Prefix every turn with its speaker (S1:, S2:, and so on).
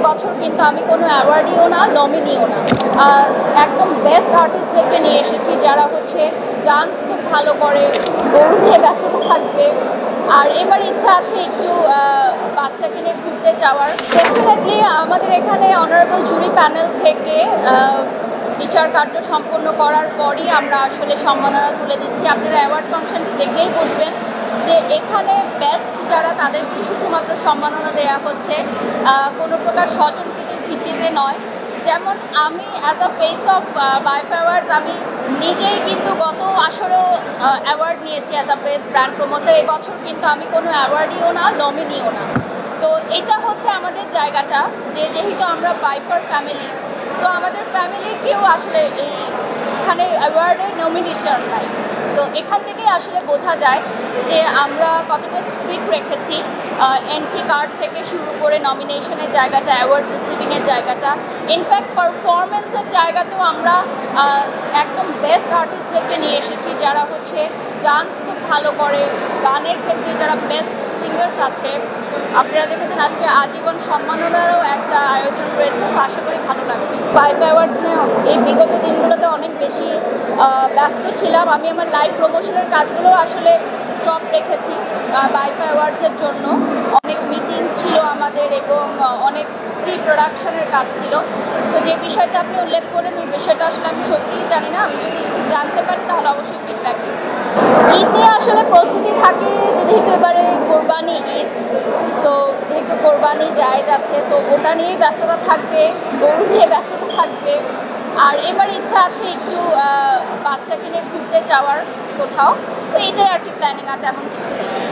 S1: বছর কিন্তু আমি কোনো অ্যাওয়ার্ডিও না, নমিনিও না। একদম বেস্ট আর্টিস্টদেরকে নিয়ে এসেছি যারা হচ্ছে ডান্স খুব ভালো করে, গরু নিয়ে ব্যস্ত থাকবে। আর এবার ইচ্ছা আছে একটু বাচ্চাকে নিয়ে ঘুরতে যাওয়ার। ডেফিনেটলি আমাদের এখানে অনারেবল জুরি প্যানেল থেকে বিচার কার্য সম্পন্ন করার পরই আমরা আসলে সম্মাননা তুলে দিচ্ছি। আপনারা অ্যাওয়ার্ড ফাংশনটি দেখলেই বুঝবেন যে এখানে বেস্ট যারা তাদেরকেই শুধুমাত্র সম্মাননা দেওয়া হচ্ছে, কোনো প্রকার স্বজনপ্রীতির ভিত্তিতে নয়। যেমন আমি as a face of vibe awards আমি নিজেই কিন্তু গত আসরেও অ্যাওয়ার্ড নিয়েছি as a best brand promoter. এবছর কিন্তু আমি কোনো অ্যাওয়ার্ডিও না, নমিনিও না। তো এটা হচ্ছে আমাদের জায়গাটা যে যেহেতু আমরা বাইফার ফ্যামিলি, তো আমাদের ফ্যামিলির কেউ আসলে এইখানে অ্যাওয়ার্ডের নমিনেশন নাই। তো এখান থেকেই আসলে বোঝা যায় যে আমরা কতটা স্ট্রিক্ট রেখেছি, এন্ট্রি কার্ড থেকে শুরু করে নমিনেশনের জায়গাটা, অ্যাওয়ার্ড রিসিভিংয়ের জায়গাটা, ইনফ্যাক্ট পারফরমেন্সের জায়গাতেও আমরা একদম বেস্ট আর্টিস্টদেরকে নিয়ে এসেছি যারা হচ্ছে ডান্স খুব ভালো করে, গানের ক্ষেত্রে যারা বেস্ট সিঙ্গার্স আছে। আপনারা দেখেছেন আজকে আজীবন সম্মাননারও একটা আয়োজন রয়েছে, তো আশা করি ভালো লাগবে। বাইফ অ্যাওয়ার্ডস নিয়ে এই বিগত দিনগুলোতে অনেক বেশি ব্যস্ত ছিলাম। আমি আমার লাইভ প্রমোশনের কাজগুলো আসলে স্টপ রেখেছি বাইফ অ্যাওয়ার্ডসের জন্য। অনেক মিটিং ছিল আমাদের এবং অনেক প্রি প্রোডাকশনের কাজ ছিল। তো যে বিষয়টা আপনি উল্লেখ করেন এই বিষয়টা আসলে আমি সত্যিই জানি না। আমি যদি জানতে পারি তাহলে অবশ্যই ফিডব্যাক দিই। ঈদ নিয়ে আসলে প্রস্তুতি থাকে যে যেহেতু এবারে কোরবানি ঈদ, সো যেহেতু কোরবানি জায়েজ আছে, সো ওটা নিয়েই ব্যস্ততা থাকবে, গরু নিয়ে ব্যস্ততা থাকবে। আর এবার ইচ্ছা আছে একটু বাচ্চাকে নিয়ে ঘুরতে যাওয়ার কোথাও। তো এইটাই আর কি প্ল্যানিং, আর তেমন কিছু নেই।